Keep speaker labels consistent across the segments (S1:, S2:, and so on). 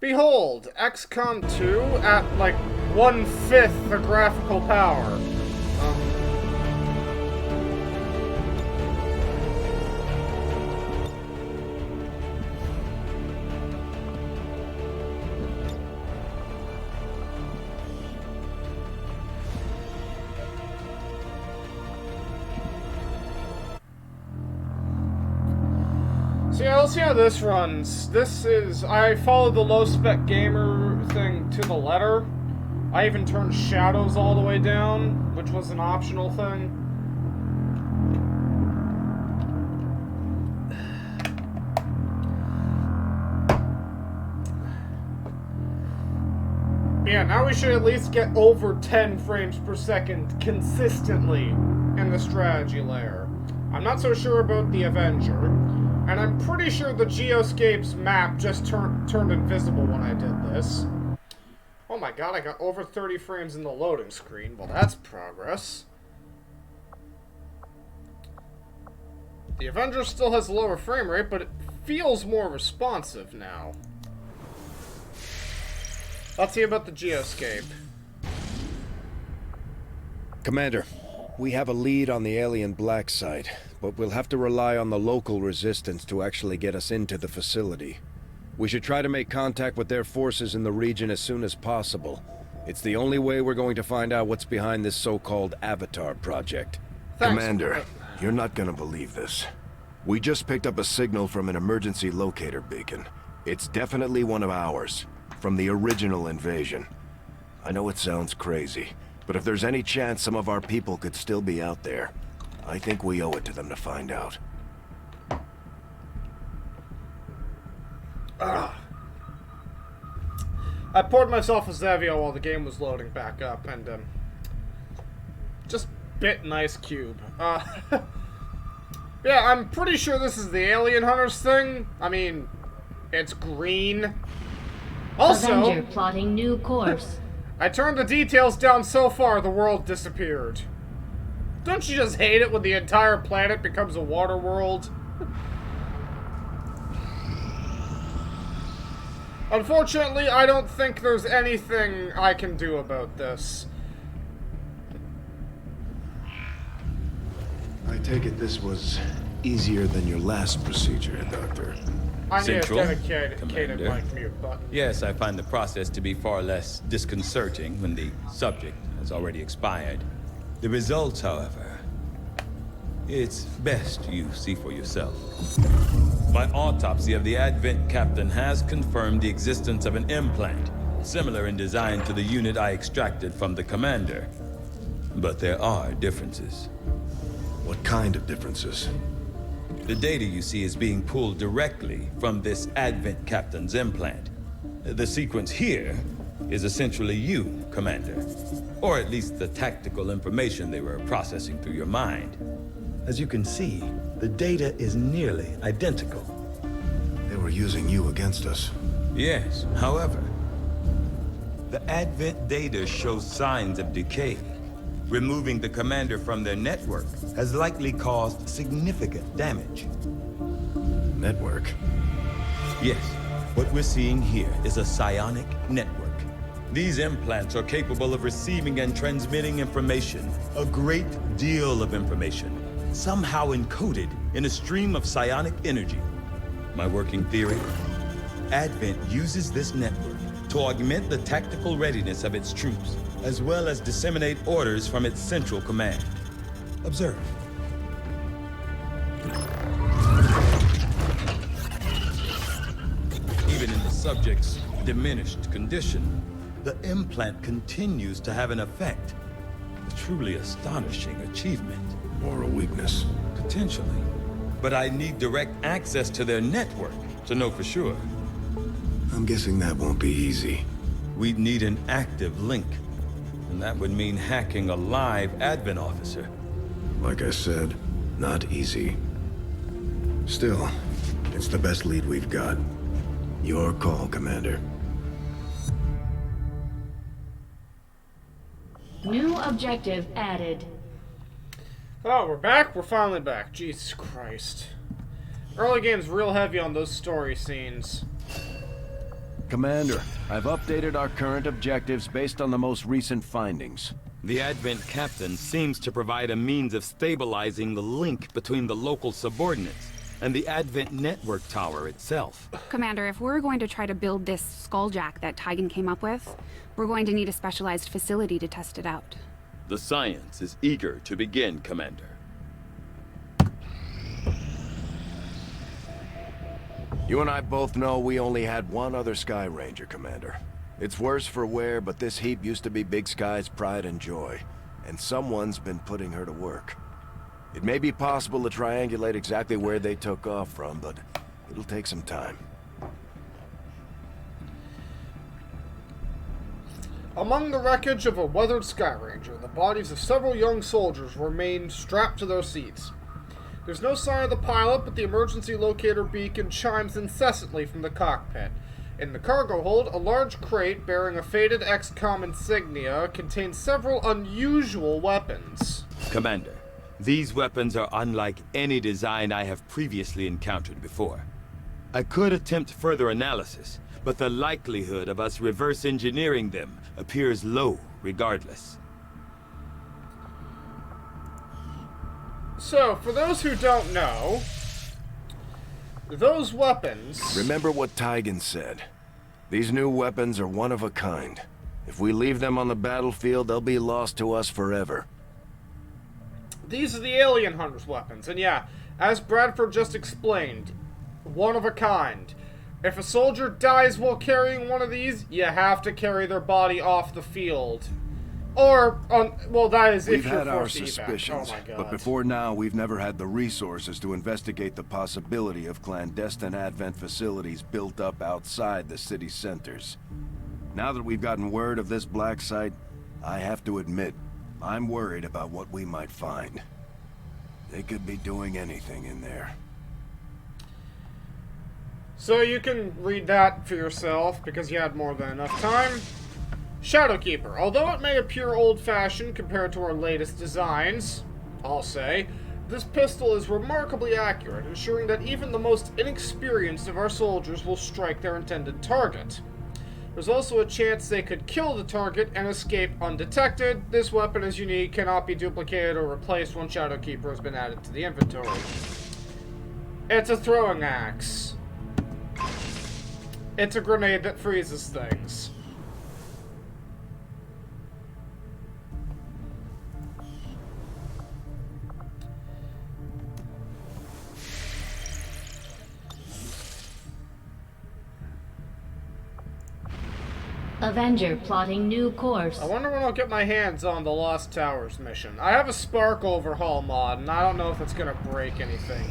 S1: Behold, XCOM 2 at like 1/5 the graphical power. So yeah, let's see how this runs. I followed the low-spec gamer thing to the letter. I even turned shadows all the way down, which was an optional thing. Yeah, now we should at least get over 10 frames per second consistently in the strategy layer. I'm not so sure about the Avenger. And I'm pretty sure the Geoscapes map just turned invisible when I did this. Oh my god, I got over 30 frames in the loading screen. Well, that's progress. The Avenger still has a lower frame rate, but it feels more responsive now. Let's see about the Geoscape.
S2: Commander, we have a lead on the alien black site, but we'll have to rely on the local resistance to actually get us into the facility. We should try to make contact with their forces in the region as soon as possible. It's the only way we're going to find out what's behind this so-called Avatar project.
S1: Thanks.
S3: Commander, you're not gonna believe this. We just picked up a signal from an emergency locator beacon. It's definitely one of ours, from the original invasion. I know it sounds crazy, but if there's any chance some of our people could still be out there, I think we owe it to them to find out.
S1: I poured myself a Zavio while the game was loading back up, and just bit an ice cube. Yeah, I'm pretty sure this is the Alien Hunters thing. I mean, it's green. Also,
S4: Avenger plotting new course.
S1: I turned the details down so far the world disappeared. Don't you just hate it when the entire planet becomes a water world? Unfortunately, I don't think there's anything I can do about this.
S3: I take it this was easier than your last procedure, Doctor.
S1: I need a
S5: Central,
S1: dedicated
S5: Commander.
S1: mic mute button.
S5: Yes, I find the process to be far less disconcerting when the subject has already expired. The results, however, it's best you see for yourself. My autopsy of the Advent captain has confirmed the existence of an implant, similar in design to the unit I extracted from the commander. But there are differences.
S3: What kind of differences?
S5: The data you see is being pulled directly from this Advent captain's implant. The sequence here is essentially you, Commander. Or at least the tactical information they were processing through your mind. As you can see, the data is nearly identical.
S3: They were using you against us.
S5: Yes, however, the Advent data shows signs of decay. Removing the commander from their network has likely caused significant damage.
S3: Network?
S5: Yes, what we're seeing here is a psionic network. These implants are capable of receiving and transmitting information, a great deal of information, somehow encoded in a stream of psionic energy. My working theory? Advent uses this network to augment the tactical readiness of its troops, as well as disseminate orders from its central command. Observe. Even in the subject's diminished condition, the implant continues to have an effect. A truly astonishing achievement.
S3: Or a weakness?
S5: Potentially. But I need direct access to their network to know for sure.
S3: I'm guessing that won't be easy.
S5: We'd need an active link. And that would mean hacking a live Advent officer.
S3: Like I said, not easy. Still, it's the best lead we've got. Your call, Commander.
S4: New objective added.
S1: Oh, we're back? We're finally back. Jesus Christ. Early game's real heavy on those story scenes.
S2: Commander, I've updated our current objectives based on the most recent findings.
S5: The Advent captain seems to provide a means of stabilizing the link between the local subordinates and the Advent network tower itself.
S6: Commander, if we're going to try to build this skulljack that Tigan came up with, we're going to need a specialized facility to test it out.
S5: The science is eager to begin, Commander.
S3: You and I both know we only had one other Sky Ranger, Commander. It's worse for wear, but this heap used to be Big Sky's pride and joy, and someone's been putting her to work. It may be possible to triangulate exactly where they took off from, but it'll take some time.
S1: Among the wreckage of a weathered Sky Ranger, the bodies of several young soldiers remain strapped to their seats. There's no sign of the pilot, but the emergency locator beacon chimes incessantly from the cockpit. In the cargo hold, a large crate bearing a faded XCOM insignia contains several unusual weapons.
S5: Commander, these weapons are unlike any design I have previously encountered before. I could attempt further analysis, but the likelihood of us reverse engineering them appears low regardless.
S1: So, for those who don't know, those weapons...
S3: Remember what Tigan said. These new weapons are one of a kind. If we leave them on the battlefield, they'll be lost to us forever.
S1: These are the alien hunters' weapons, and yeah, as Bradford just explained, one of a kind. If a soldier dies while carrying one of these, you have to carry their body off the field. Or, well, that is
S2: We've
S1: if you're
S2: had our
S1: forced evac.
S2: suspicions,
S1: Oh my God.
S2: but before now we've never had the resources to investigate the possibility of clandestine Advent facilities built up outside the city centers. Now that we've gotten word of this black site, I have to admit, I'm worried about what we might find. They could be doing anything in there.
S1: So you can read that for yourself, because you had more than enough time. Shadowkeeper. Although it may appear old-fashioned compared to our latest designs, I'll say, this pistol is remarkably accurate, ensuring that even the most inexperienced of our soldiers will strike their intended target. There's also a chance they could kill the target and escape undetected. This weapon is unique, cannot be duplicated or replaced once Shadowkeeper has been added to the inventory. It's a throwing axe. It's a grenade that freezes things.
S4: Avenger plotting new course.
S1: I wonder when I'll get my hands on the Lost Towers mission. I have a Spark overhaul mod, and I don't know if it's gonna break anything.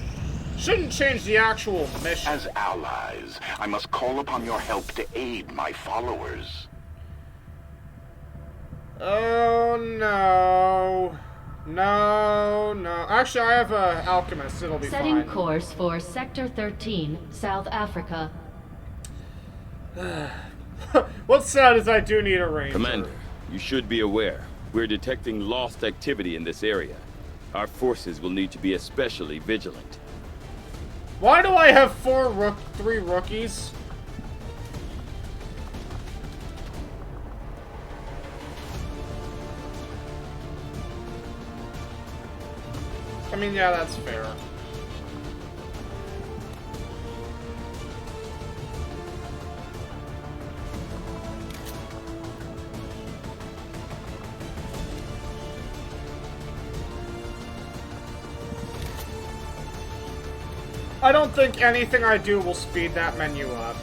S1: Shouldn't change the actual mission.
S7: As allies, I must call upon your help to aid my followers.
S1: Oh no. No. Actually, I have a alchemist. It'll be
S4: Setting
S1: fine.
S4: course for Sector 13, South Africa.
S1: What's sad is I do need a ranger.
S5: Commander, you should be aware. We're detecting lost activity in this area. Our forces will need to be especially vigilant.
S1: Why do I have three rookies? I mean, yeah, that's fair. I don't think anything I do will speed that menu up.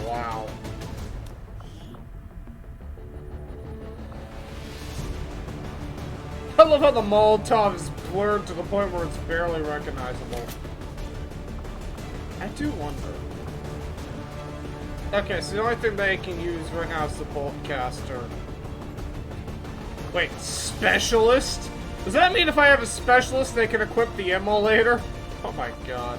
S1: Wow. I love how the Molotov is blurred to the point where it's barely recognizable. I do wonder. Okay, so the only thing they can use right now is the bolt caster. Wait, specialist? Does that mean if I have a specialist, they can equip the immolator? Oh my god.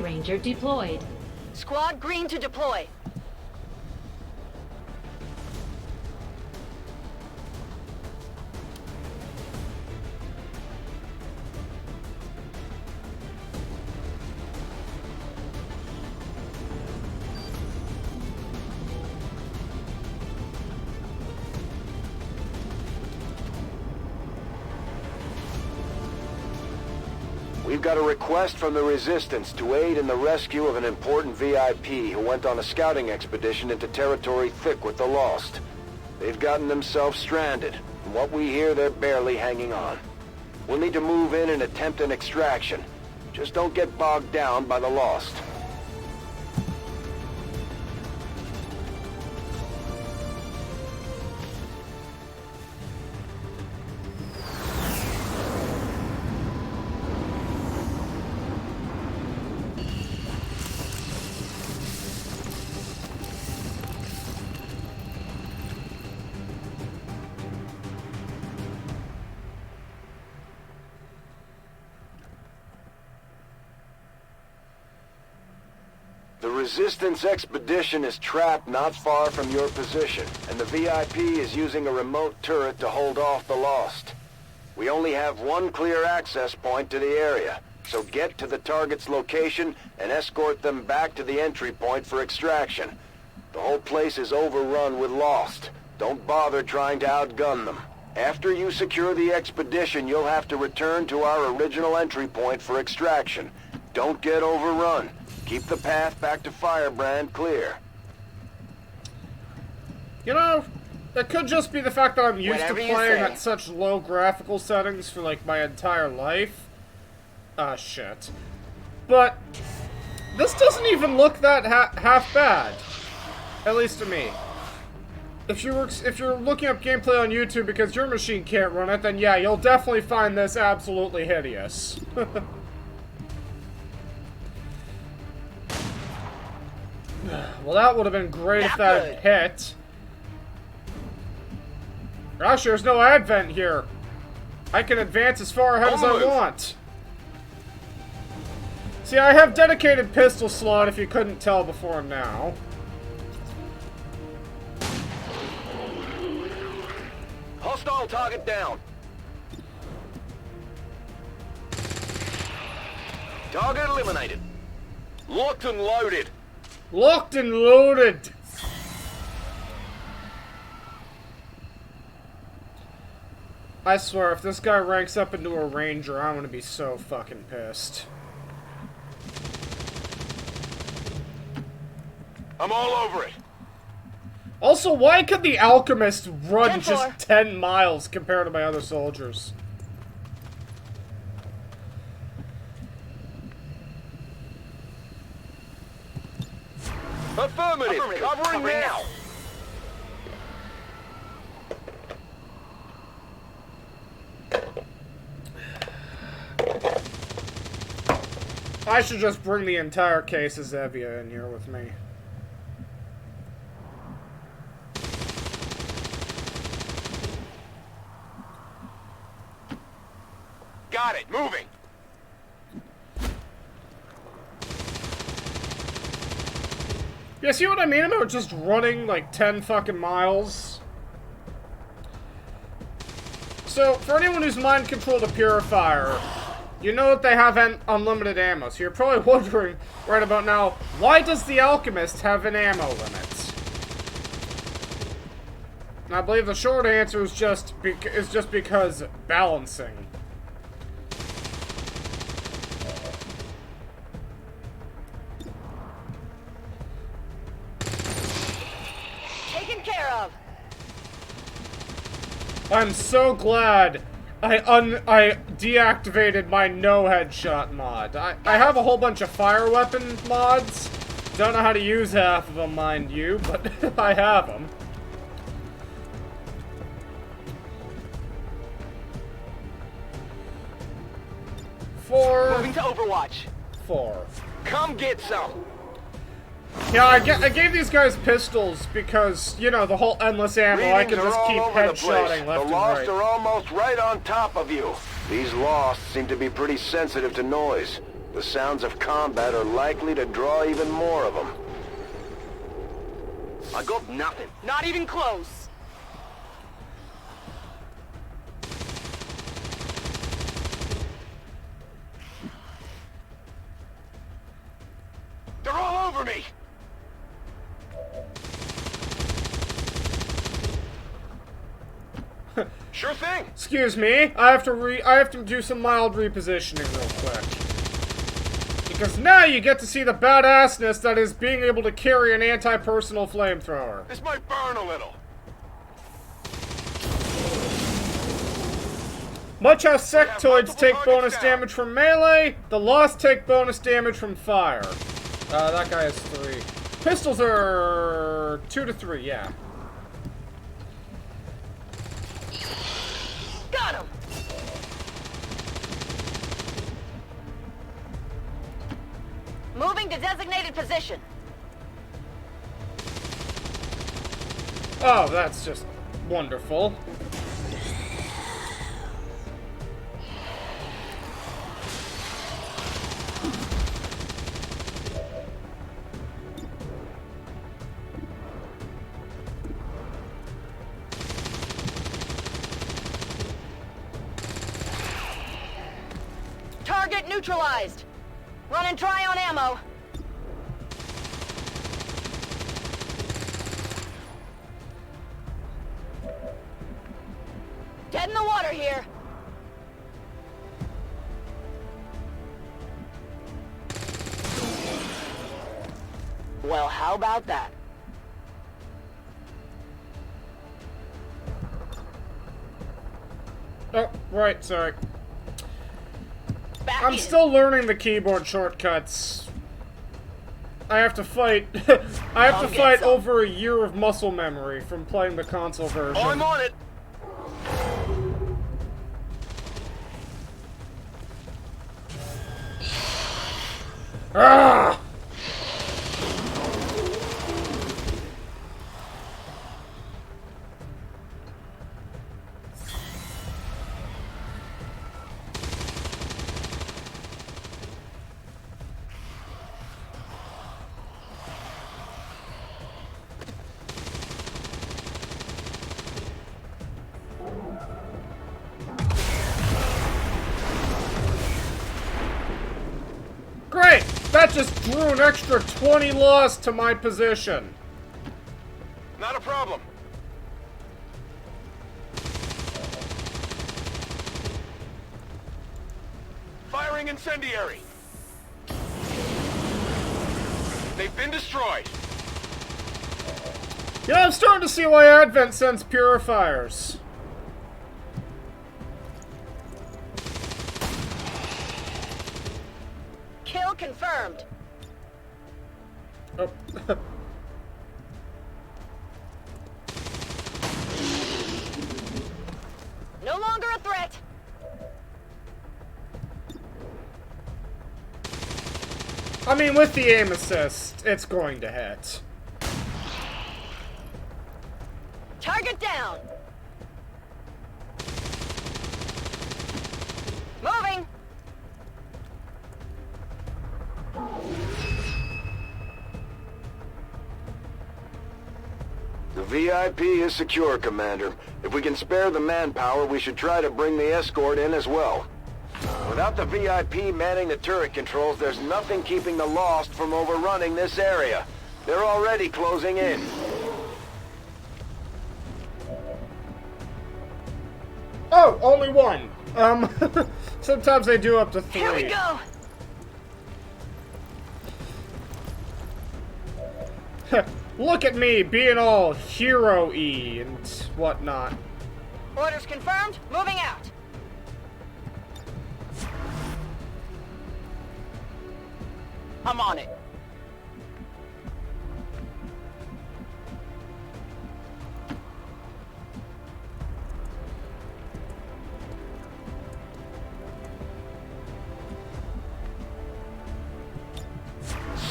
S4: Ranger deployed.
S8: Squad green to deploy.
S3: We've got a request from the Resistance to aid in the rescue of an important VIP who went on a scouting expedition into territory thick with the Lost. They've gotten themselves stranded. From what we hear, they're barely hanging on. We'll need to move in and attempt an extraction. Just don't get bogged down by the Lost. The Resistance expedition is trapped not far from your position, and the VIP is using a remote turret to hold off the Lost. We only have one clear access point to the area, so get to the target's location and escort them back to the entry point for extraction. The whole place is overrun with Lost. Don't bother trying to outgun them. After you secure the expedition, you'll have to return to our original entry point for extraction. Don't get overrun. Keep the path back to Firebrand clear.
S1: You know, it could just be the fact that I'm used
S8: Whatever
S1: to
S8: you
S1: playing
S8: say.
S1: at such low graphical settings for, like, my entire life. Ah, shit. But this doesn't even look that half bad. At least to me. If you're looking up gameplay on YouTube because your machine can't run it, then yeah, you'll definitely find this absolutely hideous. Well, that would have been great if that had hit. Actually, there's no advent here. I can advance as far ahead as I want. See, I have dedicated pistol slot if you couldn't tell before now.
S3: Hostile target down. Target eliminated. Locked and loaded.
S1: Locked and loaded! I swear, if this guy ranks up into a ranger, I'm gonna be so fucking pissed.
S3: I'm all over it.
S1: Also, why could the alchemist run
S8: 10-4.
S1: just 10 miles compared to my other soldiers?
S3: Affirmative. Covering now.
S1: I should just bring the entire case of Zevia in here with me.
S3: Got it. Moving.
S1: Yeah, see what I mean about just running like 10 fucking miles? So, for anyone who's mind-controlled a purifier, you know that they have unlimited ammo. So you're probably wondering right about now, why does the alchemist have an ammo limit? And I believe the short answer is just because balancing.
S8: Taken care of.
S1: I'm so glad I deactivated my no headshot mod. I have a whole bunch of fire weapon mods. Don't know how to use half of them, mind you, but I have them.
S8: Moving to Overwatch.
S1: 4.
S3: Come get some.
S1: Yeah, I gave these guys pistols because, you know, the whole endless ammo, I can
S3: Readings are
S1: just
S3: all
S1: keep
S3: over the place.
S1: headshotting left
S3: The
S1: and
S3: Lost
S1: right.
S3: are almost right on top of you. These Lost seem to be pretty sensitive to noise. The sounds of combat are likely to draw even more of them.
S8: I got nothing. Not even close. They're all over me! Sure thing.
S1: Excuse me, I have to do some mild repositioning real quick. Because now you get to see the badassness that is being able to carry an anti-personal flamethrower.
S7: This might burn a little.
S1: Much how sectoids take bonus damage from melee, the Lost take bonus damage from fire. That guy has 3. Pistols are 2 to 3, yeah.
S8: Got him! Moving to designated position.
S1: Oh, that's just wonderful.
S8: Target neutralized. Running dry on ammo. Dead in the water here. Well, how about that?
S1: Oh, right, sorry.
S8: Back
S1: I'm
S8: in.
S1: still learning the keyboard shortcuts. I have to fight. I have to
S8: I'll get
S1: fight
S8: some.
S1: over a year of muscle memory from playing the console version.
S7: I'm on it.
S1: Ah! Great! That just drew an extra 20 loss to my position.
S7: Not a problem. Firing incendiary. They've been destroyed.
S1: Yeah, I'm starting to see why Advent sends purifiers.
S8: Kill confirmed.
S1: Oh.
S8: No longer a threat.
S1: I mean, with the aim assist, it's going to hit.
S8: Target down. Moving.
S3: The VIP is secure, Commander. If we can spare the manpower, we should try to bring the escort in as well. Without the VIP manning the turret controls, there's nothing keeping the Lost from overrunning this area. They're already closing in.
S1: Oh, only one. Sometimes they do up to 3.
S8: Here we go.
S1: Look at me being all hero-y and whatnot.
S8: Orders confirmed. Moving out. I'm on it.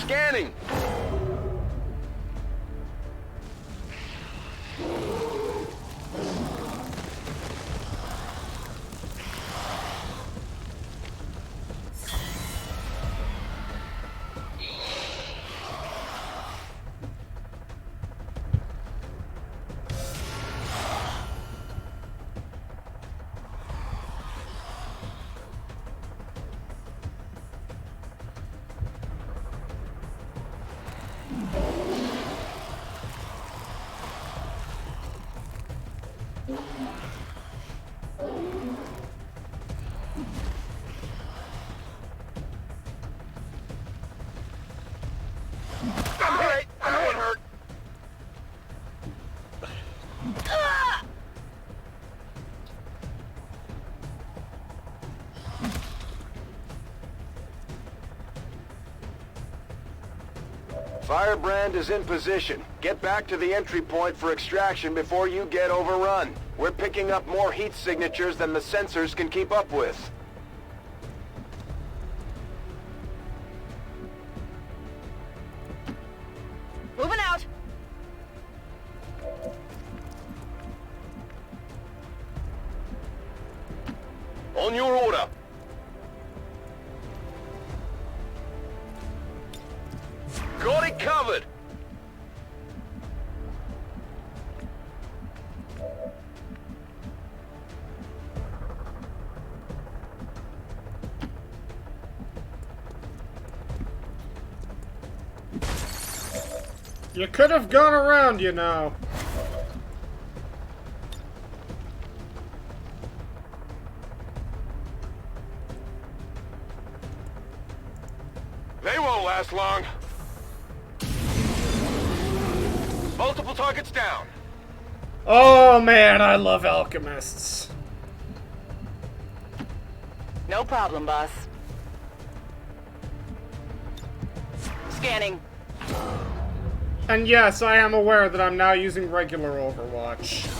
S3: Scanning! Firebrand is in position. Get back to the entry point for extraction before you get overrun. We're picking up more heat signatures than the sensors can keep up with.
S8: Moving out.
S3: On your order. Got it covered.
S1: You could have gone around, you know.
S3: They won't last long. Multiple targets down.
S1: Oh man, I love alchemists.
S8: No problem, boss. Scanning.
S1: And yes, I am aware that I'm now using regular Overwatch.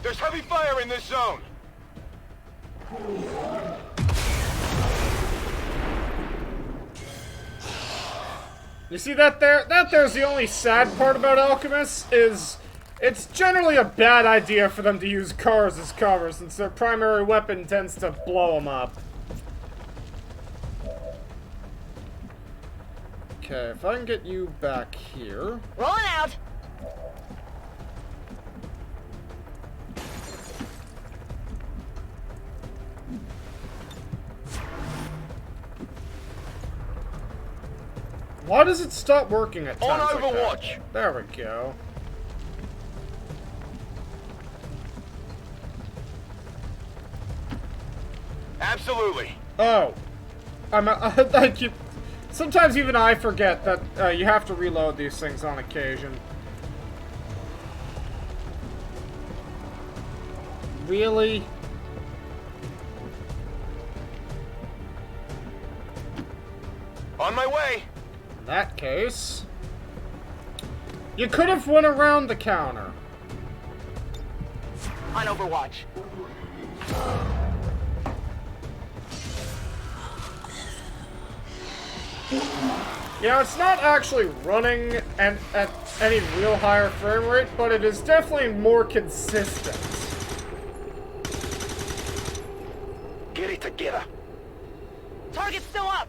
S3: There's heavy fire in this zone.
S1: You see that there? That there's the only sad part about alchemists is it's generally a bad idea for them to use cars as cover since their primary weapon tends to blow them up. Okay, if I can get you back here.
S8: Rolling out.
S1: Why does it stop working at times
S3: On
S1: like that?
S3: Overwatch.
S1: There we go.
S3: Absolutely.
S1: Oh. I keep... Sometimes even I forget that you have to reload these things on occasion. Really?
S3: On my way.
S1: In that case... You could have went around the counter.
S8: On Overwatch.
S1: You know, it's not actually running at any real higher frame rate, but it is definitely more consistent.
S3: Get it together.
S8: Target's still up.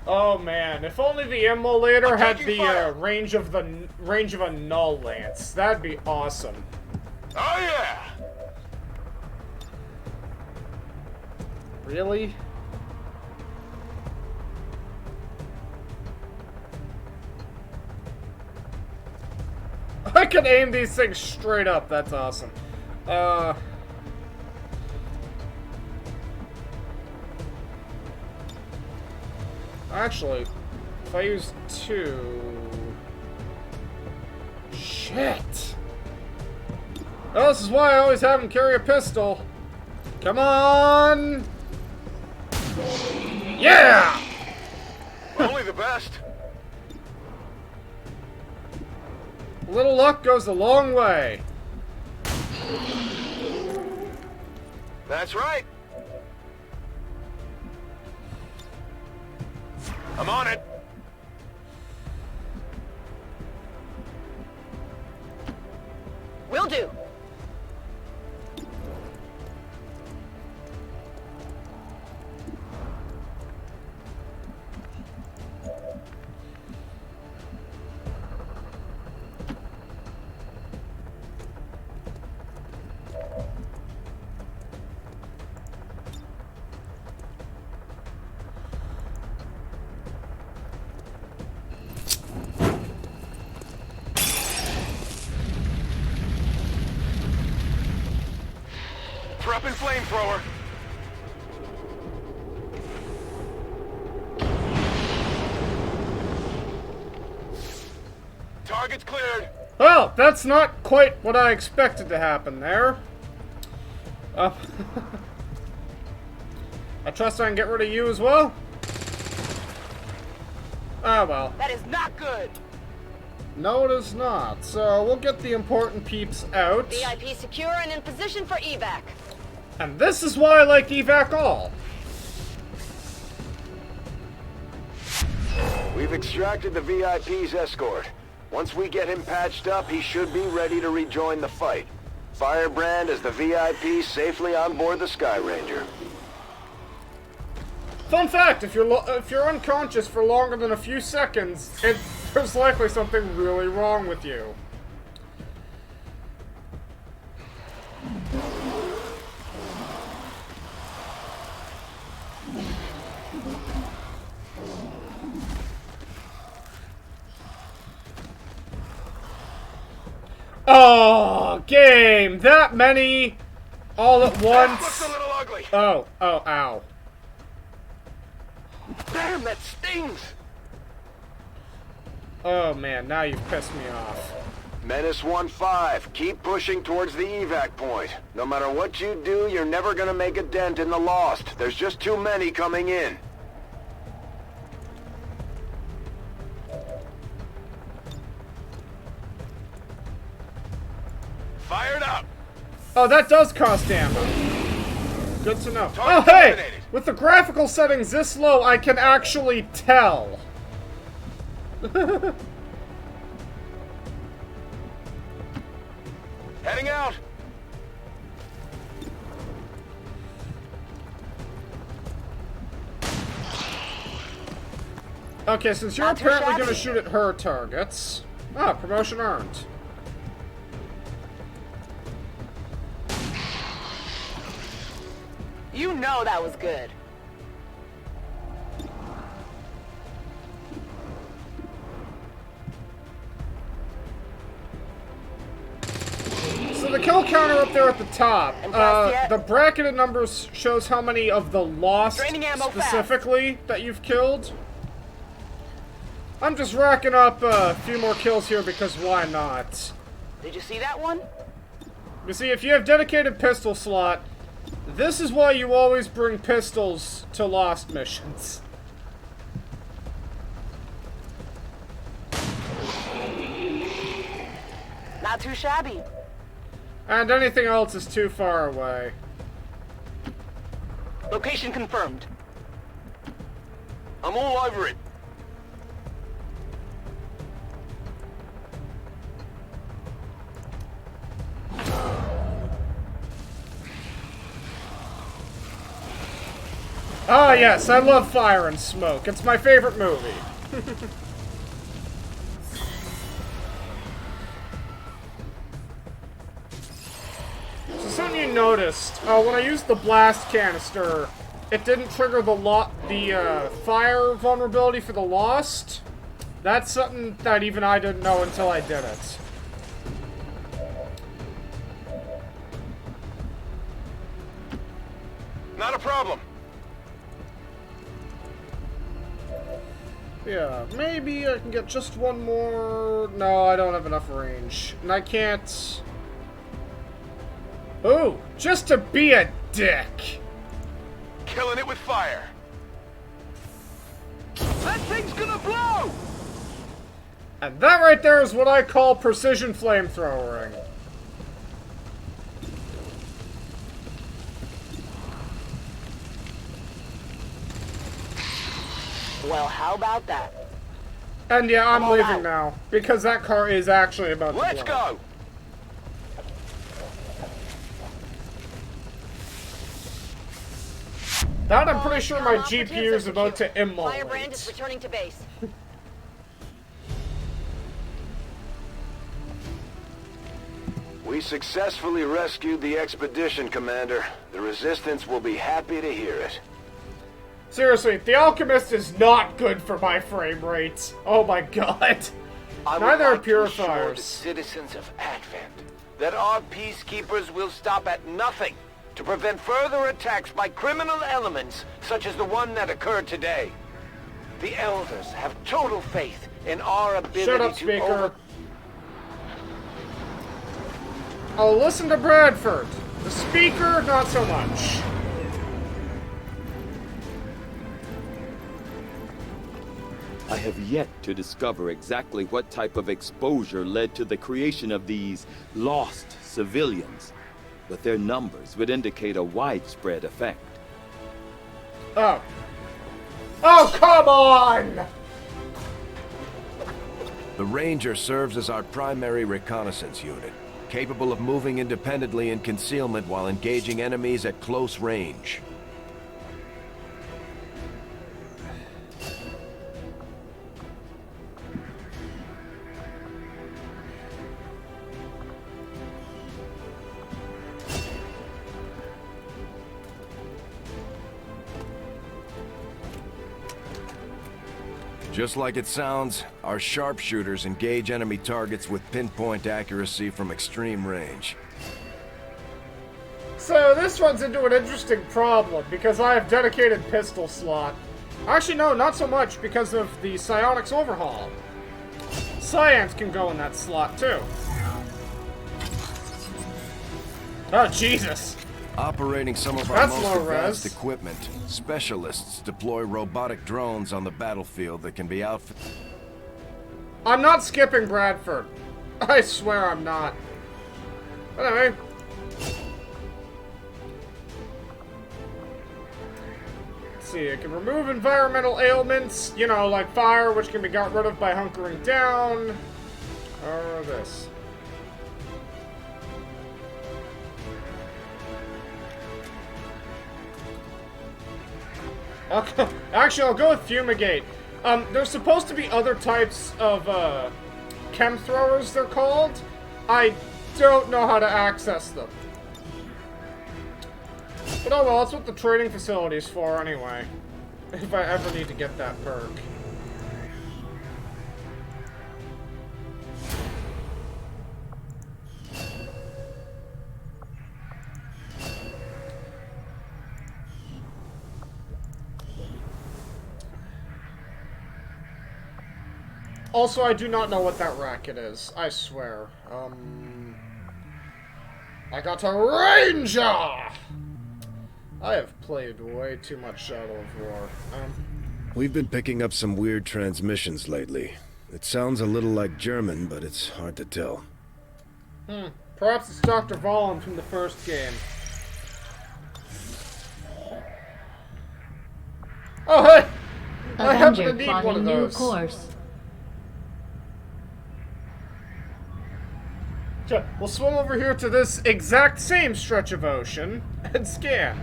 S1: Oh man, if only the emulator had the range of a null lance. That'd be awesome.
S3: Oh yeah.
S1: Really? I can aim these things straight up. That's awesome. Actually, if I use 2... Shit! Well, this is why I always have him carry a pistol. Come on! Yeah!
S3: Only the best.
S1: A little luck goes a long way.
S3: That's right. I'm on it.
S8: Will do.
S3: Dropping flamethrower. Target's cleared.
S1: Well, that's not quite what I expected to happen there. I trust I can get rid of you as well? Ah, well.
S8: That is not good.
S1: No, it is not. So, we'll get the important peeps out.
S8: VIP secure and in position for evac.
S1: And this is why I like evac all.
S3: We've extracted the VIP's escort. Once we get him patched up, he should be ready to rejoin the fight. Firebrand is the VIP safely on board the Sky Ranger.
S1: Fun fact, if you're unconscious for longer than a few seconds, there's likely something really wrong with you. Oh, game! That many all at once.
S3: That looks a little ugly.
S1: Oh, ow.
S3: Damn, that stings.
S1: Oh man, now you've pissed me off.
S3: Menace 1-5, keep pushing towards the evac point. No matter what you do, you're never gonna make a dent in the Lost. There's just too many coming in. Fired up.
S1: Oh, that does cost ammo. Good to know. Oh,
S3: Target
S1: hey!
S3: eliminated.
S1: With the graphical settings this low, I can actually tell.
S3: Heading out.
S1: Okay, since you're
S8: Not too
S1: apparently
S8: shabby.
S1: going to shoot at her targets. Ah, promotion earned.
S8: You know that was good.
S1: So the kill counter up there at the top,
S8: Impressed yet?
S1: the bracketed numbers shows how many of the Lost
S8: Draining ammo
S1: specifically that you've killed. I'm just racking up a few more kills here because why not?
S8: Did you see that one?
S1: You see, if you have dedicated pistol slot, this is why you always bring pistols to Lost missions.
S8: Not too shabby.
S1: And anything else is too far away.
S8: Location confirmed.
S3: I'm all over it.
S1: Ah, yes, I love fire and smoke. It's my favorite movie. So something you noticed, when I used the blast canister, it didn't trigger the fire vulnerability for the Lost. That's something that even I didn't know until I did it.
S3: Not a problem.
S1: Yeah, maybe I can get just one more... No, I don't have enough range. And I can't... Ooh, just to be a dick.
S3: Killing it with fire. That thing's gonna blow!
S1: And that right there is what I call precision flamethrowering.
S8: Well, how about that?
S1: And yeah, I'm
S8: all
S1: leaving
S8: out.
S1: now. Because that car is actually about to
S3: Let's
S1: blow.
S3: go!
S1: That I'm pretty sure my
S8: Operatives
S1: GPU is
S8: are
S1: about to
S8: secure. Firebrand is
S1: immolate.
S8: returning to base.
S3: We successfully rescued the expedition, Commander. The Resistance will be happy to hear it.
S1: Seriously, the alchemist is not good for my frame rates. Oh my god.
S9: I would
S1: Neither are
S9: like to assure the
S1: purifiers.
S9: citizens of Advent that our peacekeepers will stop at nothing to prevent further attacks by criminal elements such as the one that occurred today. The Elders have total faith in our ability
S1: Shut up,
S9: to
S1: speaker. I'll listen to Bradford. The speaker, not so much.
S5: I have yet to discover exactly what type of exposure led to the creation of these lost civilians, but their numbers would indicate a widespread effect.
S1: Oh. Oh, come on!
S3: The Ranger serves as our primary reconnaissance unit, capable of moving independently in concealment while engaging enemies at close range. Just like it sounds, our sharpshooters engage enemy targets with pinpoint accuracy from extreme range.
S1: So this runs into an interesting problem, because I have dedicated pistol slot. Actually, no, not so much, because of the psionics overhaul. Science can go in that slot, too. Oh, Jesus.
S3: Operating some of our
S1: That's
S3: most
S1: low
S3: advanced
S1: res.
S3: equipment, specialists deploy robotic drones on the battlefield that can be outfitted.
S1: I'm not skipping Bradford. I swear I'm not. Anyway. Let's see, it can remove environmental ailments, you know, like fire, which can be got rid of by hunkering down. Or this. Okay. Actually, I'll go with fumigate. There's supposed to be other types of, chem throwers, they're called. I don't know how to access them. But oh well, that's what the training facility is for anyway. If I ever need to get that perk. Also, I do not know what that racket is. I swear. I got a Ranger! I have played way too much Shadow of War.
S2: We've been picking up some weird transmissions lately. It sounds a little like German, but it's hard to tell.
S1: Perhaps it's Dr. Vaughn from the first game. Oh, hey! I happen to
S4: Avenger
S1: need one
S4: plotting
S1: of
S4: new
S1: those.
S4: course.
S1: So, we'll swim over here to this exact same stretch of ocean and scan.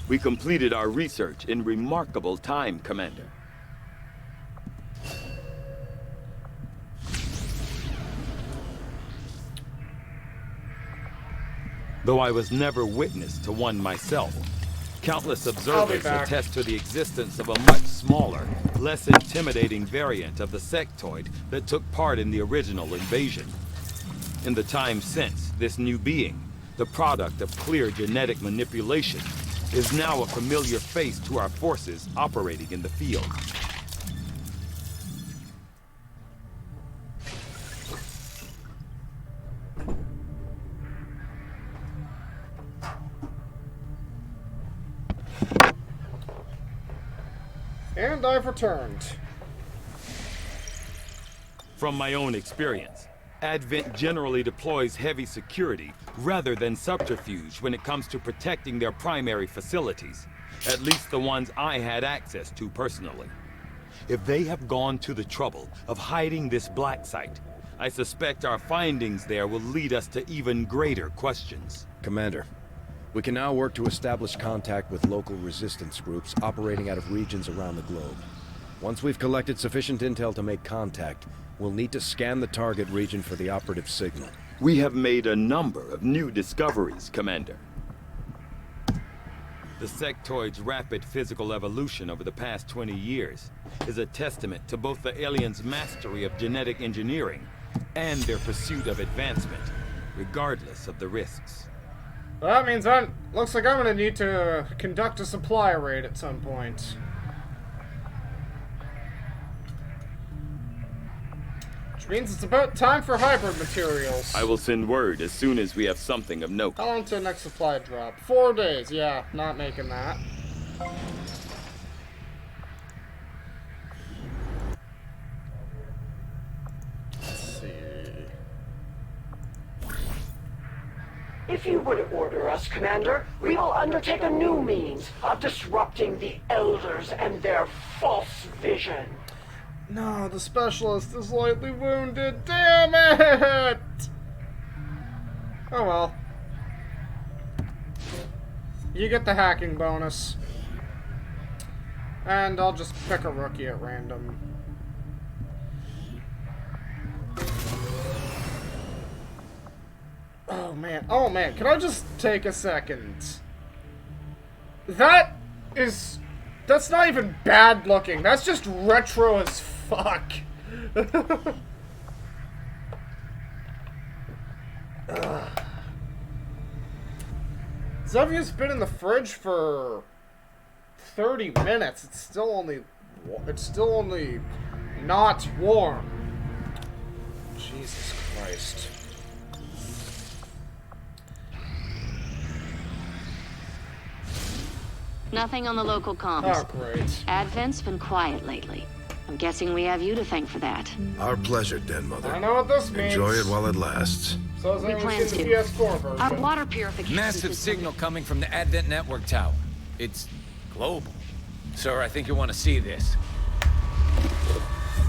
S5: We completed our research in remarkable time, Commander. Though I was never witness to one myself, countless observers
S1: back.
S5: attest to the existence of a much smaller, less intimidating variant of the sectoid that took part in the original invasion. In the time since, this new being, the product of clear genetic manipulation, is now a familiar face to our forces operating in the field.
S1: And I've returned.
S5: From my own experience, Advent generally deploys heavy security rather than subterfuge when it comes to protecting their primary facilities, at least the ones I had access to personally. If they have gone to the trouble of hiding this black site, I suspect our findings there will lead us to even greater questions.
S2: Commander, we can now work to establish contact with local resistance groups operating out of regions around the globe. Once we've collected sufficient intel to make contact, we'll need to scan the target region for the operative signal.
S5: We have made a number of new discoveries, Commander. The sectoid's rapid physical evolution over the past 20 years is a testament to both the aliens' mastery of genetic engineering and their pursuit of advancement. regardless of the risks.
S1: Well, that means looks like I'm gonna need to conduct a supply raid at some point. Which means it's about time for hybrid materials.
S5: I will send word as soon as we have something of note.
S1: How long to the next supply drop? 4 days. Yeah, not making that. Let's see.
S10: If you would order us, Commander, we will undertake a new means of disrupting the Elders and their false vision.
S1: No, the specialist is lightly wounded. Damn it! Oh well. You get the hacking bonus. And I'll just pick a rookie at random. Oh man, can I just take a second? That's not even bad looking, that's just retro as fuck. Xavier's been in the fridge for 30 minutes. It's still only not warm. Jesus Christ.
S11: Nothing on the local comms.
S1: Oh, great.
S11: Advent's been quiet lately. I'm guessing we have you to thank for that.
S3: Our pleasure, Den Mother.
S1: I know what this means.
S3: Enjoy it while it lasts.
S1: So as
S11: We
S1: I
S11: plan
S1: was in the
S11: to.
S1: PS4 version.
S11: Our water purification
S12: Massive
S11: system-
S12: signal coming from the Advent Network Tower. It's global. Sir, I think you want to see this.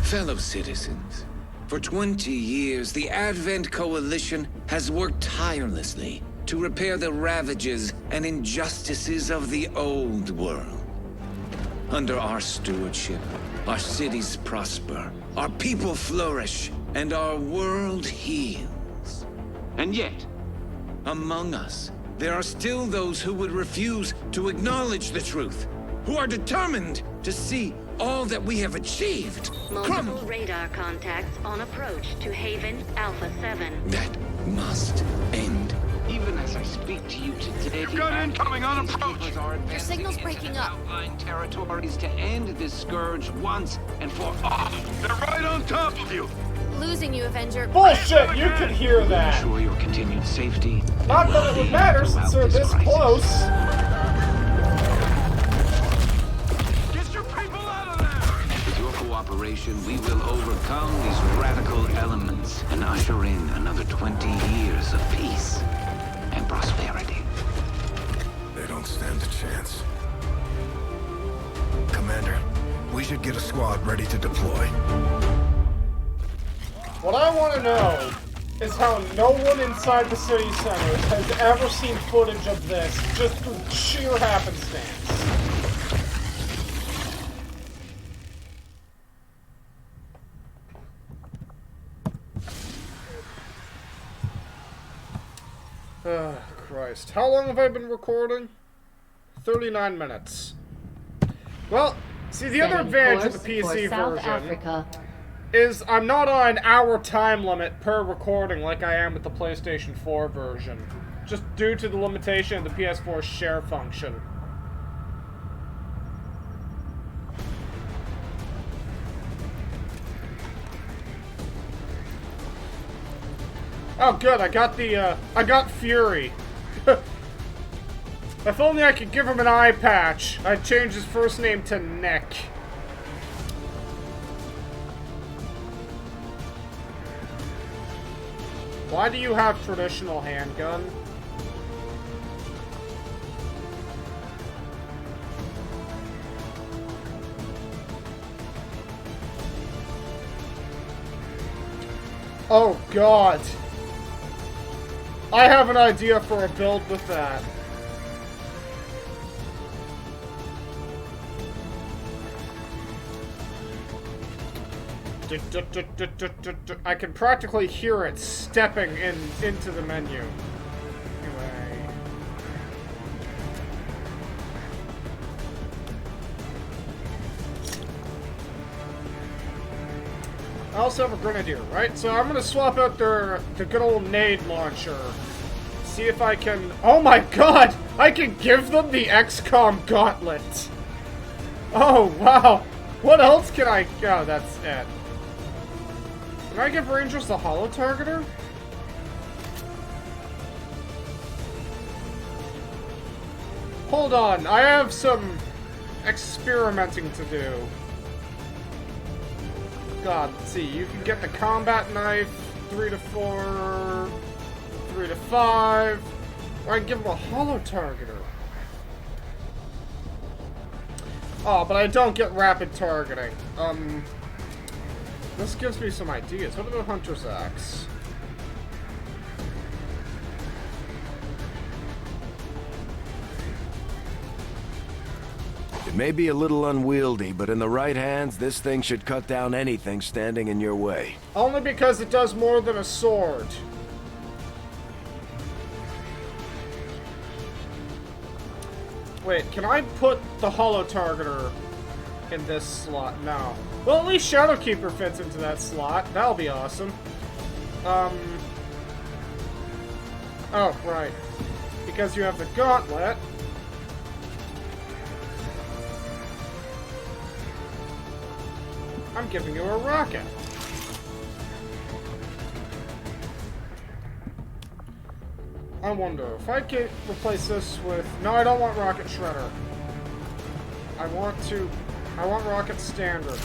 S13: Fellow citizens, for 20 years, the Advent Coalition has worked tirelessly to repair the ravages and injustices of the old world. Under our stewardship, our cities prosper, our people flourish, and our world heals. And yet, among us, there are still those who would refuse to acknowledge the truth, who are determined to see all that we have achieved
S11: Multiple radar contacts on approach to Haven Alpha 7.
S13: That must end.
S14: Even as I speak to you today,
S7: You've got incoming on approach.
S14: Your signal's breaking up. Outlying territories to end this scourge once and for all.
S7: They're right on top of you.
S15: Losing you, Avenger.
S1: Bullshit, you could hear that.
S14: Ensure your continued safety.
S1: Not that it would matter since they're this close.
S7: Get your people out of there.
S14: With your cooperation, we will overcome these radical elements and usher in another 20 years of peace and prosperity.
S3: They don't stand a chance. Commander, we should get a squad ready to deploy.
S1: What I want to know is how no one inside the city center has ever seen footage of this just through sheer happenstance. Oh, Christ. How long have I been recording? 39 minutes. Well, see, the other advantage of the PC version is I'm not on an hour time limit per recording like I am with the PlayStation 4 version. Just due to the limitation of the PS4 share function. Oh good, I got Fury. If only I could give him an eye patch. I'd change his first name to Nick. Why do you have traditional handgun? Oh God. I have an idea for a build with that. I can practically hear it stepping into the menu. Anyway. also have a grenadier, right? So I'm gonna swap out the good old nade launcher. See if I can... Oh my god! I can give them the XCOM gauntlet! Oh, wow! What else can I... Oh, that's it. Can I give Rangers the holo-targeter? Hold on, I have some experimenting to do. God, let's see, you can get the combat knife, 3 to 4, 3 to 5, or I can give him a holo-targeter. Oh, but I don't get rapid targeting. This gives me some ideas. What about Hunter's Axe?
S3: It may be a little unwieldy, but in the right hands, this thing should cut down anything standing in your way.
S1: Only because it does more than a sword. Wait, can I put the holo-targeter in this slot? No. Well, at least Shadowkeeper fits into that slot. That'll be awesome. Oh, right. Because you have the gauntlet. I'm giving you a rocket. I wonder if I can replace this with... No, I don't want Rocket Shredder. I want Rocket Standard.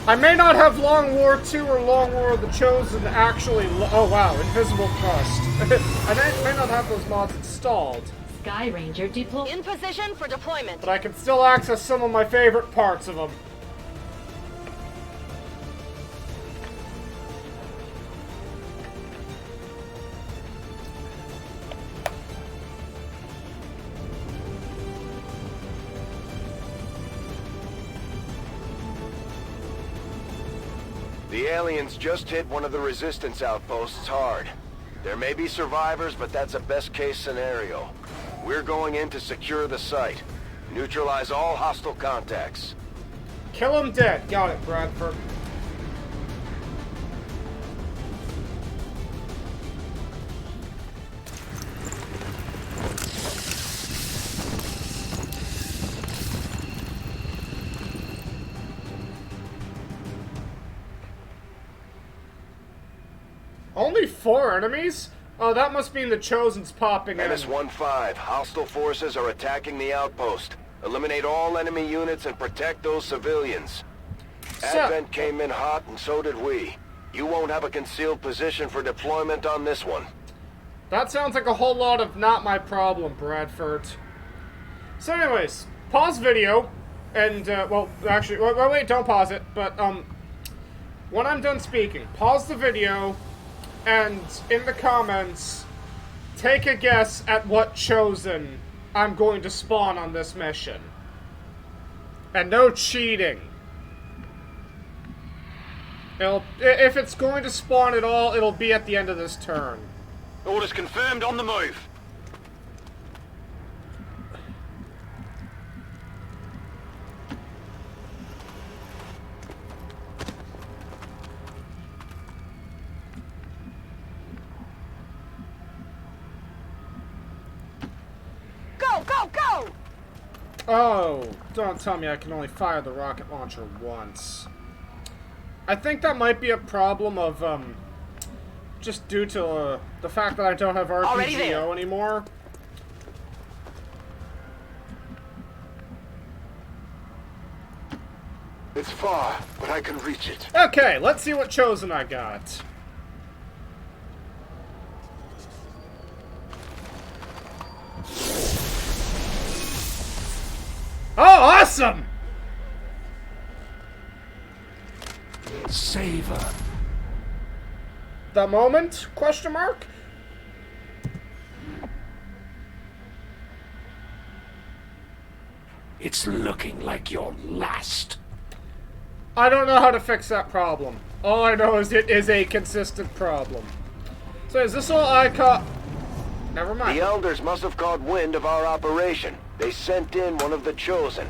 S1: I may not have Long War 2 or Long War of the Chosen actually... Oh wow, Invisible Crust. I may not have those mods installed.
S4: Sky Ranger deployed.
S8: In position for deployment.
S1: But I can still access some of my favorite parts of them.
S3: The aliens just hit one of the resistance outposts hard. There may be survivors, but that's a best-case scenario. We're going in to secure the site. Neutralize all hostile contacts.
S1: Kill him dead. Got it, Bradford. Only 4 enemies? Oh, that must mean the Chosen's popping in.
S3: Menace-1-5, hostile forces are attacking the outpost. Eliminate all enemy units and protect those civilians. Advent came in hot and so did we. You won't have a concealed position for deployment on this one.
S1: That sounds like a whole lot of not my problem, Bradford. So anyways, pause video, and, well, actually, wait, don't pause it, but, when I'm done speaking, pause the video, and in the comments, take a guess at what Chosen I'm going to spawn on this mission. And no cheating. If it's going to spawn at all, it'll be at the end of this turn.
S7: Orders confirmed, on the move.
S8: Go, go, go!
S1: Oh, don't tell me I can only fire the rocket launcher once. I think that might be a problem of, just due to the fact that I don't have RPGO anymore.
S7: It's far, but I can reach it.
S1: Okay, let's see what Chosen I got. Oh, awesome!
S3: Savor.
S1: The moment? Question mark?
S7: It's looking like your last.
S1: I don't know how to fix that problem. All I know is it is a consistent problem. So is this all icon? Never mind.
S9: The Elders must have caught wind of our operation. They sent in one of the Chosen.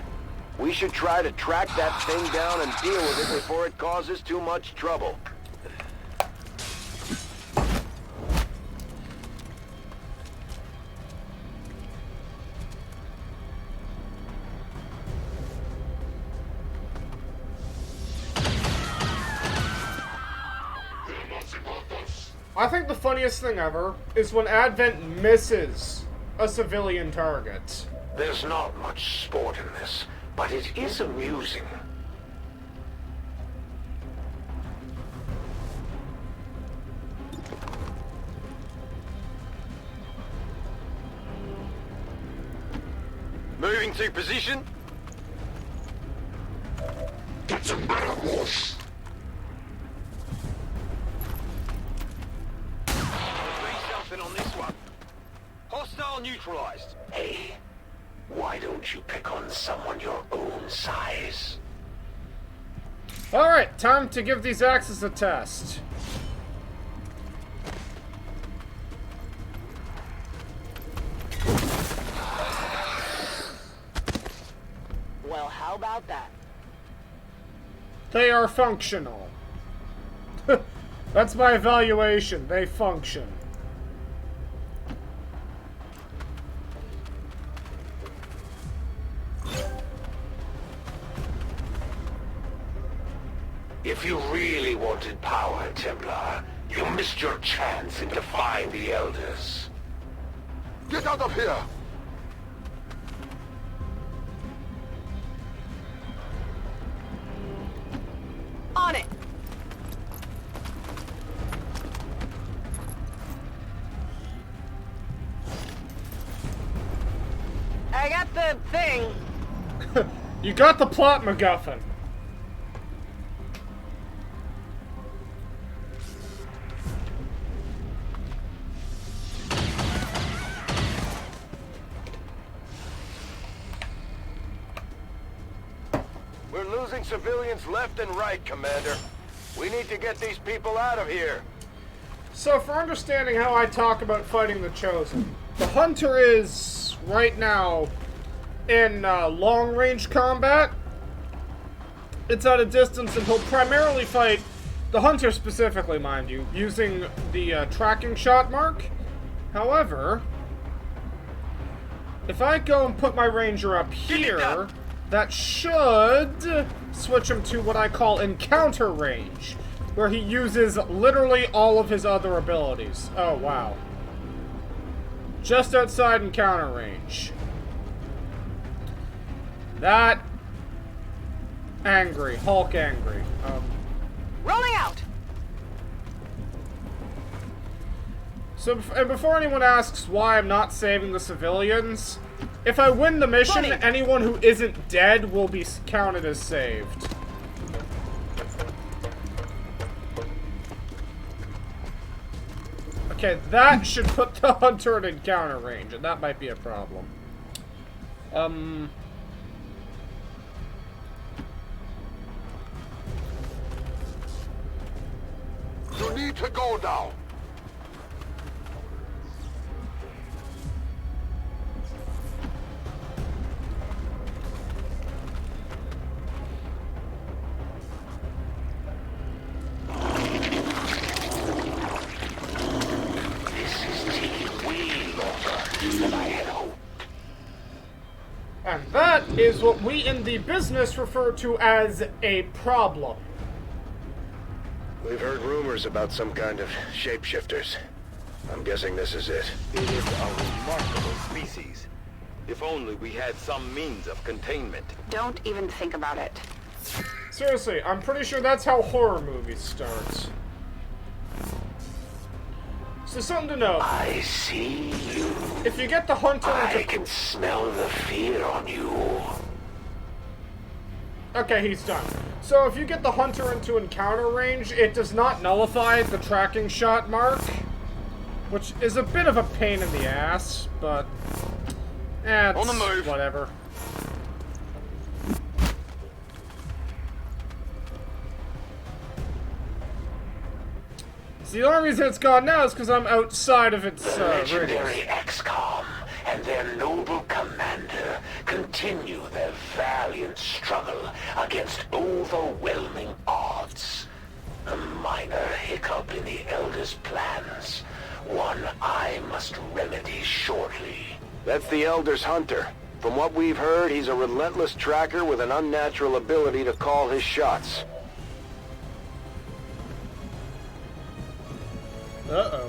S9: We should try to track that thing down and deal with it before it causes too much trouble.
S1: I think the funniest thing ever is when Advent misses a civilian target.
S9: There's not much sport in this, but it is amusing. Moving to position.
S7: That's a mouthwash.
S9: Something on this one. Hostile neutralized. Hey, why don't you pick on someone your own size?
S1: Alright, time to give these axes a test.
S8: Well, how about that?
S1: They are functional. That's my evaluation. They function.
S9: If you really wanted power, Templar, you missed your chance in defying the Elders.
S7: Get out of here!
S8: On it! I got the thing.
S1: You got the plot, MacGuffin.
S9: We're losing civilians left and right, Commander. We need to get these people out of here.
S1: So, for understanding how I talk about fighting the Chosen, the Hunter is, right now, in long-range combat. It's at a distance, and he'll primarily fight the Hunter specifically, mind you, using the tracking shot mark. However, if I go and put my Ranger up here, that should switch him to what I call encounter range, where he uses literally all of his other abilities. Oh, wow. Just outside encounter range. That... angry. Hulk angry.
S8: Rolling out!
S1: So, and before anyone asks why I'm not saving the civilians, if I win the mission, anyone who isn't dead will be counted as saved. Okay, that should put the Hunter in encounter range, and that might be a problem.
S7: You need to go now.
S1: And that is what we in the business refer to as a problem.
S9: We've heard rumors about some kind of shapeshifters. I'm guessing this is it.
S15: It is a remarkable species. If only we had some means of containment.
S6: Don't even think about it.
S1: Seriously, I'm pretty sure that's how horror movies start. So something to know.
S9: I see you.
S1: If you get the Hunter
S9: I can smell the fear on you.
S1: Okay, he's done. So if you get the Hunter into encounter range, it does not nullify the tracking shot mark, which is a bit of a pain in the ass, but
S15: On the move.
S1: Whatever. See, the only reason it's gone now is because I'm outside of its
S10: Legendary
S1: radius.
S10: XCOM and their noble commander continue their valiant struggle against overwhelming odds. A minor hiccup in the Elder's plans, one I must remedy shortly.
S9: That's the Elder's hunter. From what we've heard, he's a relentless tracker with an unnatural ability to call his shots.
S1: Uh-oh.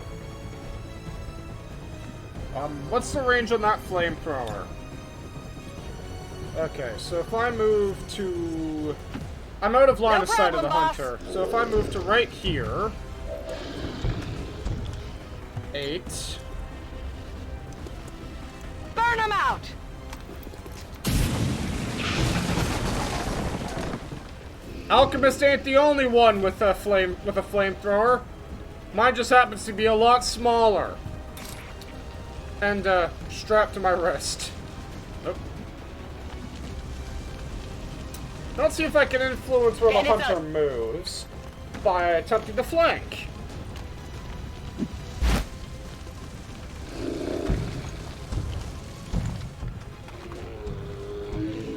S1: What's the range on that flamethrower? Okay, so if I move to... I'm out of line of sight of the hunter. So if I move to right here... 8...
S8: Burn him out!
S1: Alchemist ain't the only one with a flamethrower. Mine just happens to be a lot smaller. And, strapped to my wrist. Nope. Let's see if I can influence where the hunter moves by attempting to flank.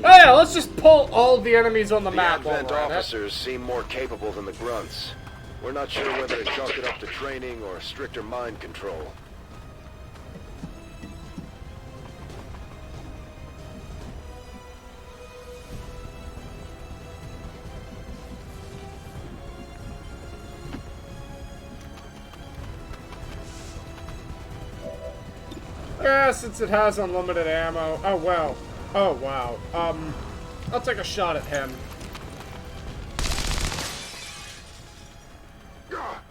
S1: Oh yeah, let's just pull all the enemies on the map.
S9: The Advent officers seem more capable than the grunts. We're not sure whether to chalk it up to training or stricter mind control.
S1: Yeah, since it has unlimited ammo. Oh, well. Oh, wow. I'll take a shot at him.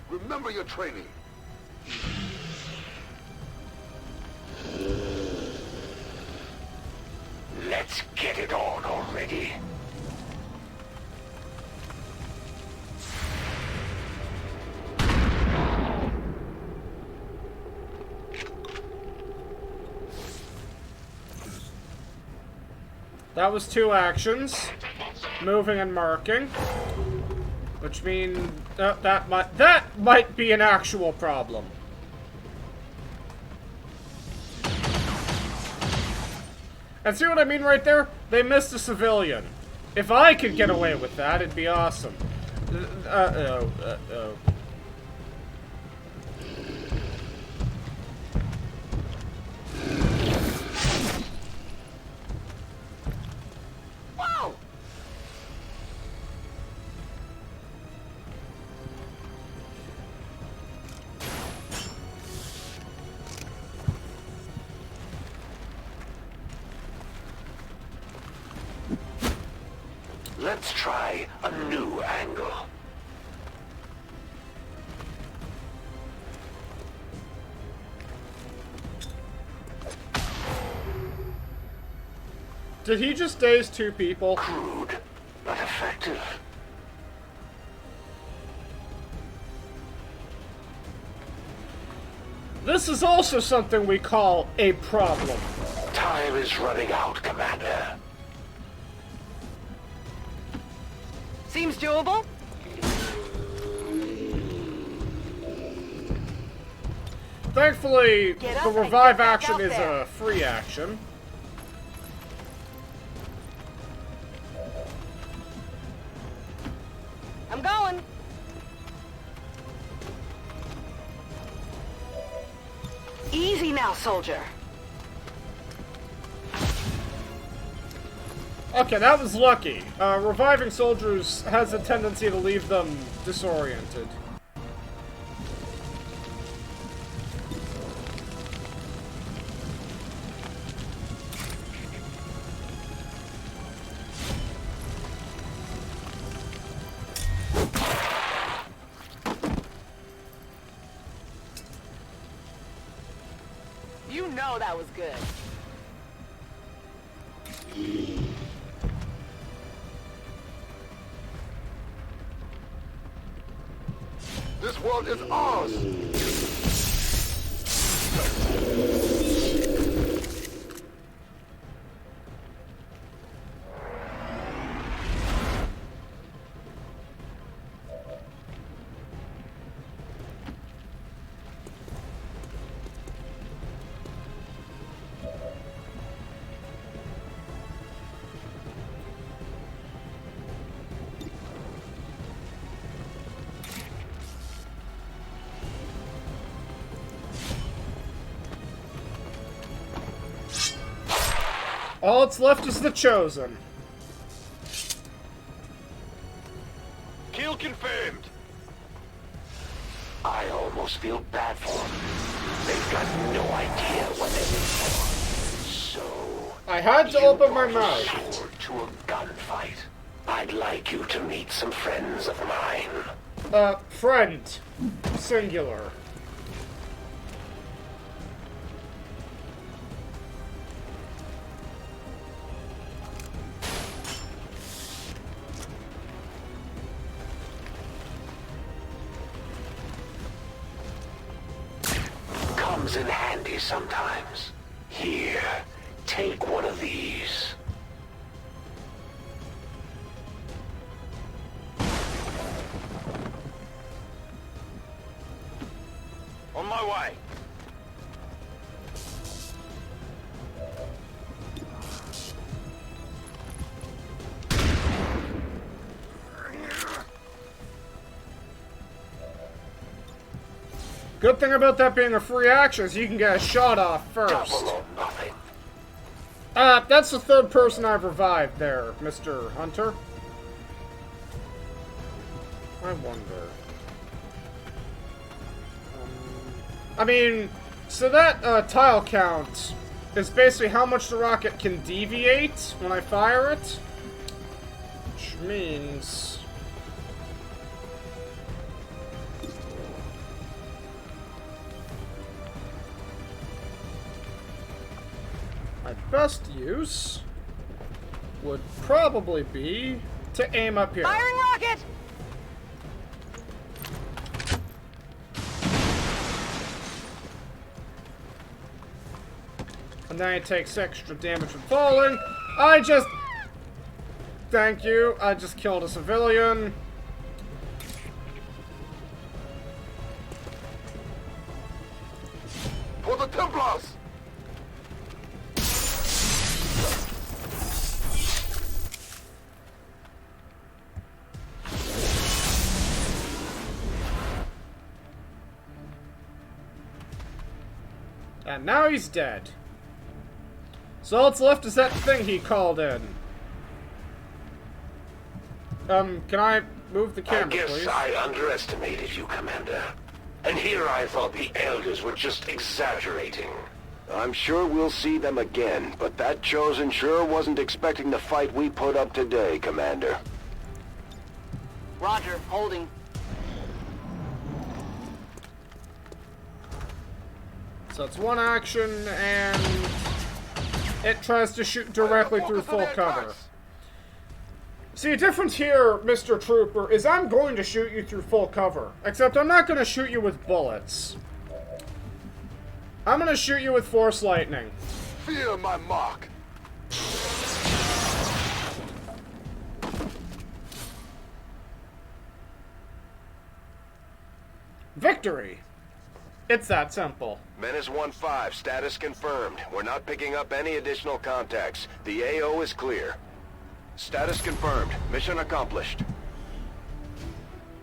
S7: Remember your training.
S10: Let's get it on already.
S1: That was 2 actions. Moving and marking. Which means that might be an actual problem. And see what I mean right there? They missed a civilian. If I could get away with that, it'd be awesome. Uh-oh.
S8: Whoa!
S10: Let's try a new angle.
S1: Did he just daze 2 people?
S10: Crude, but effective.
S1: This is also something we call a problem.
S10: Time is running out, Commander.
S8: Seems doable.
S1: Thankfully,
S8: Get up
S1: the
S8: and
S1: revive
S8: get back
S1: action
S8: out
S1: is
S8: there.
S1: a free action.
S8: I'm going. Easy now, soldier.
S1: Okay, that was lucky. Reviving soldiers has a tendency to leave them disoriented.
S8: You know that was good.
S7: This world is ours!
S1: All that's left is the Chosen.
S15: Kill confirmed.
S10: I almost feel bad for them. They've got no idea what they're in for. So...
S1: I had to open my mouth.
S10: Sword to a gunfight. I'd like you to meet some friends of mine.
S1: Friend. Singular.
S10: Comes in handy sometimes. Here, take one of these.
S15: On my way.
S1: Good thing about that being a free action is you can get a shot off first.
S10: Double or nothing.
S1: That's the third person I've revived there, Mr. Hunter. I wonder. I mean, so that tile count is basically how much the rocket can deviate when I fire it. Which means... my best use would probably be to aim up here.
S8: Firing rocket!
S1: And then it takes extra damage from falling. Thank you. I just killed a civilian.
S15: For the Templars!
S1: And now he's dead. So all that's left is that thing he called in. Can I move the camera,
S10: I guess
S1: please?
S10: I underestimated you, Commander. And here I thought the Elders were just exaggerating.
S9: I'm sure we'll see them again, but that Chosen sure wasn't expecting the fight we put up today, Commander.
S8: Roger, holding.
S1: So it's one action, and it tries to shoot directly through full cover. See, the difference here, Mr. Trooper, is I'm going to shoot you through full cover. Except I'm not going to shoot you with bullets. I'm going to shoot you with Force Lightning.
S15: Fear my mark.
S1: Victory! It's that simple.
S9: Menace 1-5, status confirmed. We're not picking up any additional contacts. The AO is clear. Status confirmed. Mission accomplished.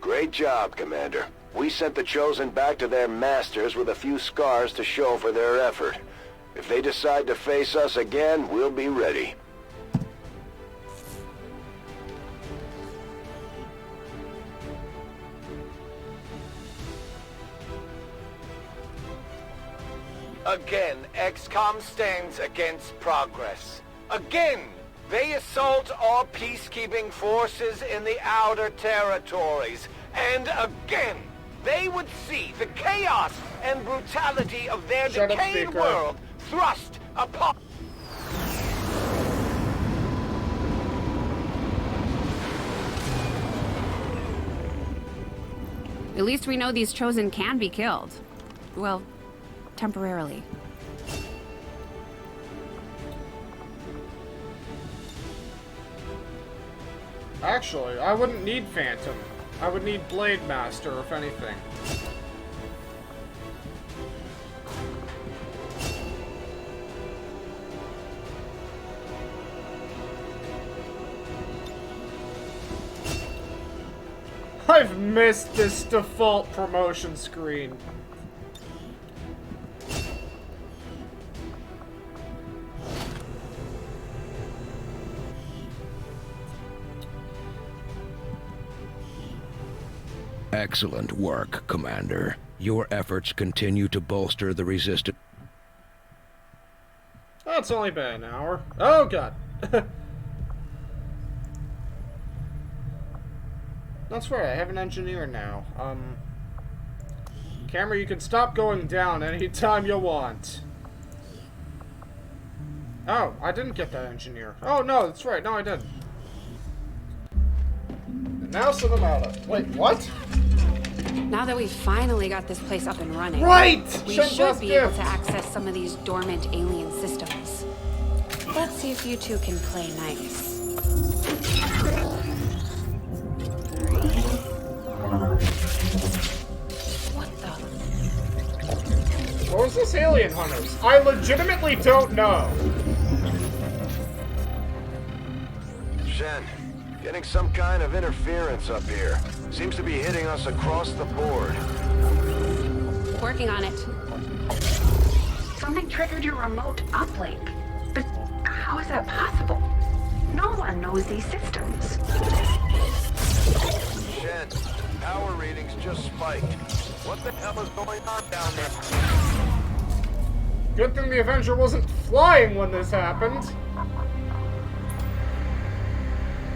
S9: Great job, Commander. We sent the Chosen back to their masters with a few scars to show for their effort. If they decide to face us again, we'll be ready.
S16: Again, XCOM stands against progress. Again, they assault our peacekeeping forces in the outer territories. And again, they would see the chaos and brutality of their decayed world thrust upon...
S6: At least we know these Chosen can be killed. Well, temporarily.
S1: Actually, I wouldn't need Phantom. I would need Blade Master, if anything. I've missed this default promotion screen.
S2: Excellent work, Commander. Your efforts continue to bolster the resistance.
S1: Oh, it's only been an hour. Oh, God. That's right, I have an engineer now. Camera, you can stop going down anytime you want. Oh, I didn't get that engineer. Oh, no, that's right. No, I didn't. And now cinematic. Wait, what?
S6: Now that we've finally got this place up and running,
S1: right!
S6: We
S1: Shen's
S6: should
S1: last
S6: be able
S1: gift.
S6: to access some of these dormant alien systems. Let's see if you two can play nice. What the?
S1: What was this alien hunters? I legitimately don't know.
S9: Shen, getting some kind of interference up here. Seems to be hitting us across the board.
S6: Working on it.
S17: Something triggered your remote uplink. But how is that possible? No one knows these systems.
S9: Shen, power readings just spiked. What the hell is going on down there?
S1: Good thing the Avenger wasn't flying when this happened.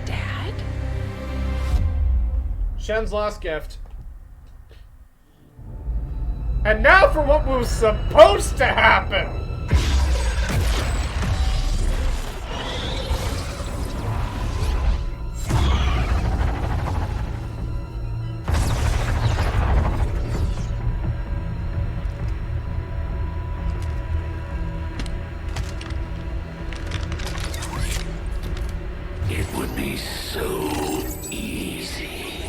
S6: Dad?
S1: Shen's last gift. And now for what was supposed to happen!
S10: It would be so easy.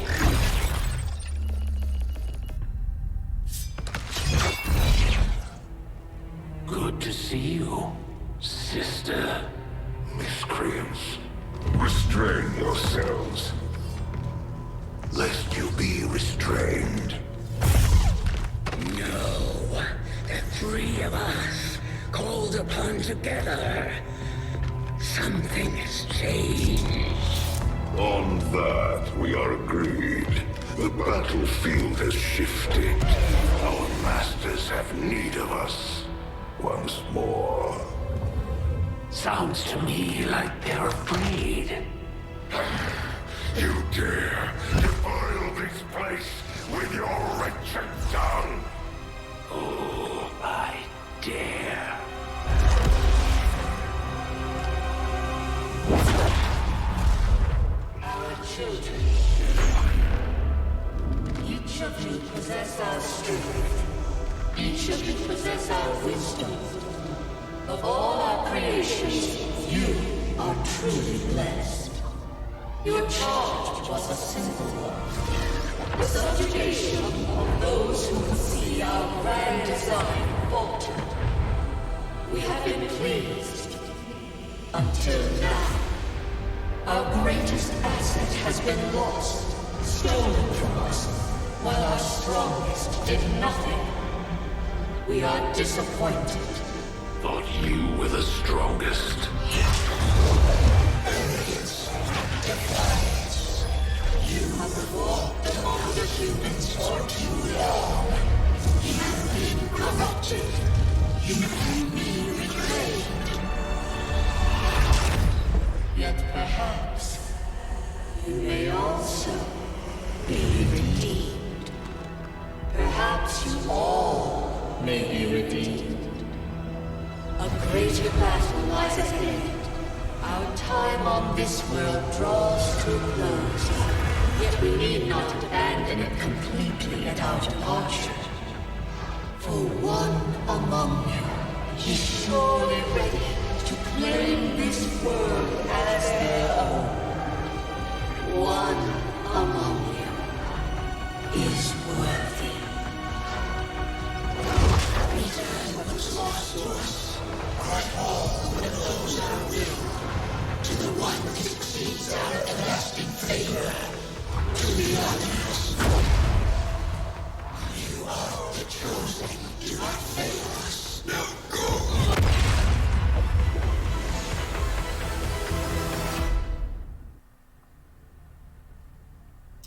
S10: Good to see you, sister. Miscreants, restrain yourselves, lest you be restrained. No, the three of us, called upon together. Something has changed. On that, we are agreed. The battlefield has shifted. Our masters have need of us. Once more. Sounds to me like they're afraid. You dare defile this place with your wretched tongue? Oh, I dare. Our children. Each of you possess our strength. Each of you possess our wisdom. Of all our creations, you are truly blessed. Your charge was a simple one. The subjugation of those who would see our grand design falter. We have been pleased. Until now. Our greatest asset has been lost, stolen from us, while our strongest did nothing. We are disappointed. Thought you were the strongest. Arrogance, defiance. You have fought among the humans for too long. You have been corrupted. You can be reclaimed. Yet perhaps you may also be redeemed. Perhaps you all may be redeemed. A greater battle lies ahead. Our time on this world draws to a close. Yet we need not abandon it completely at our departure. For one among you is surely ready to claim this world as their own. One among you is worthy. Return what was lost to us. Our all and those our will. To the one that succeeds our everlasting favor. To the others. You are the chosen. Do not fail us. Now go.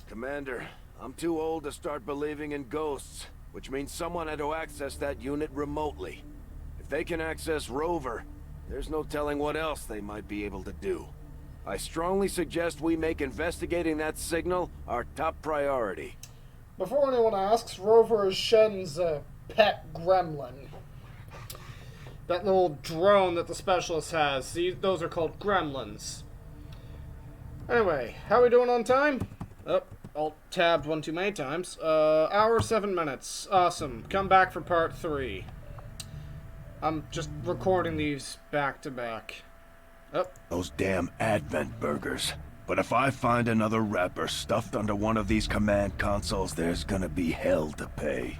S3: Commander, I'm too old to start believing in ghosts, which means someone had to access that unit remotely. If they can access Rover, there's no telling what else they might be able to do. I strongly suggest we make investigating that signal our top priority.
S1: Before anyone asks, Rover is Shen's pet gremlin. That little drone that the specialist has. Those are called gremlins. Anyway, how are we doing on time? Oh, Alt-tabbed one too many times. Hour 7 minutes. Awesome. Come back for part 3. I'm just recording these back to back. Oh.
S3: Those damn Advent burgers. But if I find another wrapper stuffed under one of these command consoles, there's gonna be hell to pay.